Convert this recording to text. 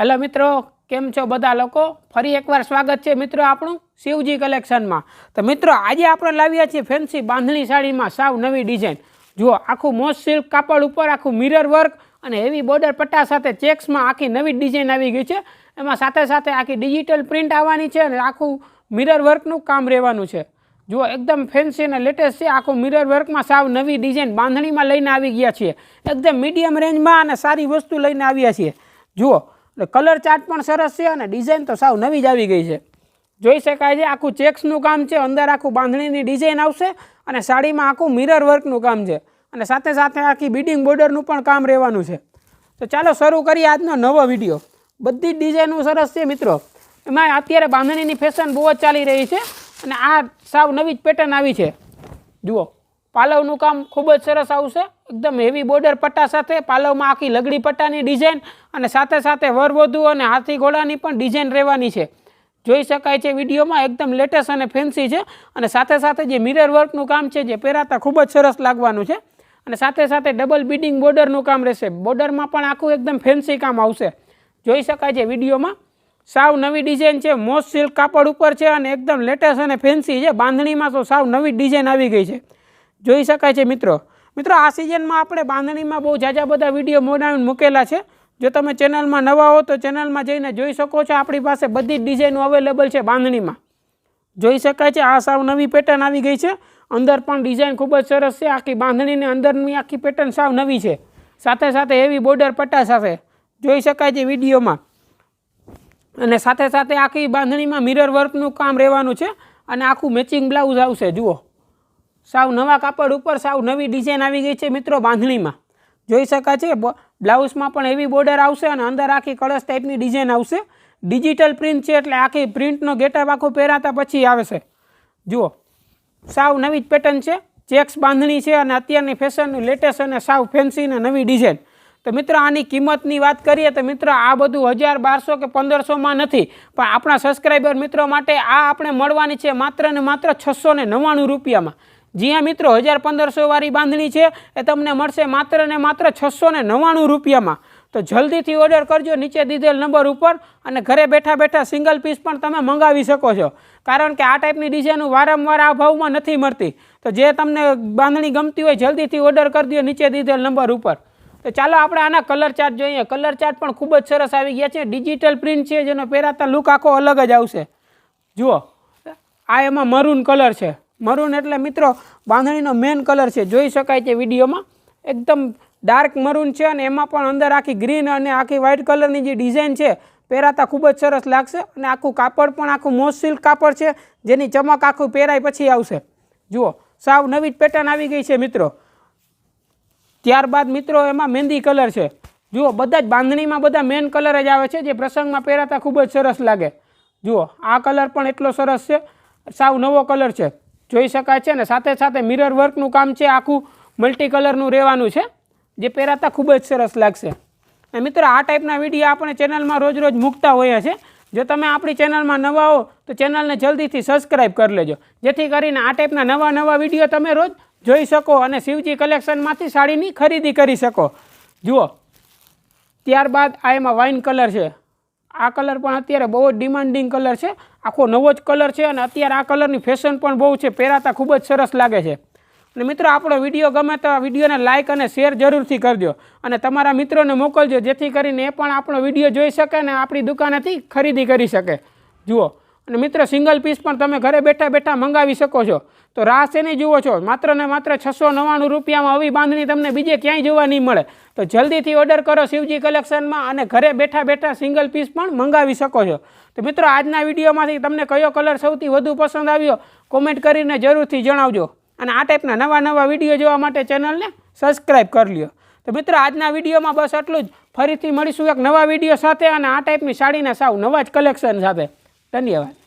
Hello मित्रों, केम छो बधा लोको। फरी एकवार स्वागत है मित्रों आपणुं शिवजी कलेक्शन में। तो मित्रों आज आपणे लाव्या छीए फैंसी बांधणी साड़ी में साव नवी डिजाइन। जुओ आखू मोस्ट सिल्क कापड़ पर आखू मिरर वर्क और हेवी बॉर्डर पट्टा साथे चेक्स में आखी नवी डिजाइन आई गई है। एमां साथे साथे आखी डिजिटल प्रिंट आवानी छे अने आखू मिरर वर्कनुं काम रहेवानुं छे। जुओ एकदम फैंसी और लेटेस्ट है। आखू मिरर वर्क में साव नवी डिजाइन बांधणी में लईने आवी गया छीए। एकदम मीडियम रेंज में अने सारी वस्तु लईने आव्या छीए। जुओ कलर चार्ट पण सरस है और डिजाइन तो साव नवी ज आवी गई है। जोई शकाय छे आखू चेक्सनुं काम है, अंदर आखू बांधणीनी डिजाइन आवशे अने साड़ी में आखू मिरर वर्कनुं काम है अने साथे साथे आखी बीडिंग बॉर्डरनुं पण काम रहेवानुं छे। तो चलो शुरू करिए आजनो नवो विडियो। बधी डिजाइनो सरस है मित्रों। एमां अत्यारे बांधणीनी फेशन बहुत चाली रही है अने आ साव नवी ज पेटर्न आवी छे। जुओ पालवनुं काम खूब ज सरस आवशे। एकदम हेवी बॉर्डर पट्टा साथे पालव में आखी लगड़ी पट्टानी डिजाइन और साथे साथे वरवधु और हाथी घोड़ानी पण डिजाइन रहेवानी छे। जोई शकाय छे विडियो में एकदम लेटेस्ट और फैंसी है और साथे साथे जे मिरर वर्कनुं काम है जे पहेराता खूब ज सरस लागवानुं छे और साथे साथे डबल बीडिंग बॉर्डरनुं काम रहेशे। बॉर्डर में पण आखू एकदम फैंसी काम आवशे। जोई शकाय छे विडियो में साव नवी डिजाइन है। मोस्ट सिल्क कापड़ पर है और एकदम लेटेस्ट और फैंसी है। बांधणी में तो साव नवी डिजाइन आई गई है। जोई शकाय छे मित्रों। आ सीजन में आपणे बांधणी में बहुत जाजा बधा विडियो बनावीने मूकेला छे। जो तमे चेनल में नवा हो तो चेनल में जईने जोई शको छो। आपणी पासे बधी डिजाइनो अवेलेबल है बांधणी में। जोई शकाय छे आ साव नवी पेटर्न आई गई है। अंदर पण डिजाइन खूब ज सरस है। आखी बांधणी ने अंदरनी आखी पेटर्न साव नवी है। साथे साथे हेवी बॉर्डर पट्टा साथे जोई शकाय छे विडियो में अने साथे साथे आखी बांधणी में मिरर वर्कनुं काम रहेवानुं छे अने आखू मैचिंग ब्लाउज आवशे। जुओ साव नवा कापड़ पर साव नवी डिजाइन आई गई है मित्रों बांधणी में। जोई शकाय छे ब्लाउज में पण हेवी बॉर्डर आवशे अने अंदर आखी कळश टाइपनी डिजाइन आवशे। डिजिटल प्रिंट है एटले आखी प्रिंटनो गेटअप आखो पहेराता पछी आवशे। जुओ साव नवी पेटर्न है। चेक्स बांधणी है अने अत्यारनी फैशन लेटेस्ट अने साव फैंसी ने नवी डिजाइन। तो मित्रों आनी किंमतनी वात करीए तो मित्रों आ बधुं 1000-1200 के 1500 में नहीं पण आपणा सब्सक्राइबर मित्रों माटे आ आपणे मळवानी छे मात्र ने मात्र 699 रुपया में। जी हाँ मित्रों 1000-1500 वाली बांधणी है ए तमने मळशे मात्र ने मात्र 699 रुपया में। तो जल्दी थी ऑर्डर करजो नीचे दीधेल नंबर पर अने घरे बैठा बैठा सिंगल पीस पण तमे मंगावी शको छो। कारण के आ टाइपनी डिजाइनो वारंवार आ भाव में नहीं मळती। तो जे तमने बांधणी गमती होय जल्दी थी ऑर्डर कर दियो नीचे दीधेल नंबर पर। तो चलो आपणे आना कलर चार्ट जोईए। कलर चार्ट पण खूब ज सरस आवी गया छे। डिजिटल प्रिंट है जेनो पहेराता लुक आखो अलग ज आवशे। जुओ आ एमां मरून कलर है। मरून एटले मित्रों बांधणीनो मेन कलर है। जोई शकाय छे विडियो में एकदम डार्क मरून है अने एमां पण अंदर आखी ग्रीन अने आखी व्हाइट कलरनी जे डिजाइन है पहेराता खूब ज सरस लागशे। अने आखू कापड़ पण आखू मोस्ट सिल्क कापड़ है जेनी चमक आखू पहेराय पछी आवशे। जुओ साव नवी पेटर्न आई गई है मित्रों। त्यारबाद मित्रों एमां मेहंदी कलर है। जुओ बधा ज बांधणी में बधा मेन कलर ज आवे छे जे प्रसंग में पहेराता खूब ज सरस लागे। जुओ आ कलर पण एटलो सरस है। साव नवो कलर है। जोई शकाय छे ने साथे साथे मिरर वर्कनुं काम है। आखू मल्टी कलरनुं रहेवानुं छे जे पहेराता खूब ज सरस लागशे। अने मित्रों आ टाइपना विडियो आपणे चेनल में रोज रोज मूकता होईए छे। जो तमे आपणी चेनल में नवा हो तो चेनल ने जल्दी थी सब्सक्राइब कर लेजो जेथी करीने आ टाइपना नवा नवा विडियो तमे रोज जोई शको अने शिवजी कलेक्शन मांथी साड़ीनी खरीदी करी शको। जुओ त्यारबाद आ एमां वाइन कलर है। आ कलर पण अत्यारे बहुत डिमांडिंग कलर है। आखो नवो ज कलर है अने अत्यारे आ कलरनी फैशन पण बहुत है। पहेराता खूब ज सरस लागे छे। अने मित्रों आपणो विडियो गमे तो विडियोने लाइक अने शेर जरूरथी करजो अने तमारा मित्रोने मोकलजो जेथी करीने ए पण आपणो विडियो जोई शके अने आपणी दुकानेथी खरीदी करी शके। जुओ अने मित्रों सिंगल पीस पण तमे घरे बैठा बैठा मंगावी शको छो। तो राह शेनी जुओ छो। मात्र ने मात्र 699 रुपया में आवी बांधणी तमने बीजे क्यांय जोवा नहीं मळे। तो जल्दी थी ऑर्डर करो शिवजी कलेक्शन में अने घरे बैठा बैठा सिंगल पीस पण मंगावी शको छो। तो मित्रों आजना विडियो में तमने कयो कलर सौथी वधु पसंद आव्यो कॉमेंट करीने जरूरथी जणावजो अने आ टाइपना नवा नवा विडियो जोवा माटे चेनल ने सब्सक्राइब कर लियो। तो मित्रों आजना विडियो में बस आटલું જ। फरीथी मळीशुं एक नवा विडियो साथे अने आ टाइपनी साड़ीना साव नवा ज कलेक्शन साथे। धन्यवाद।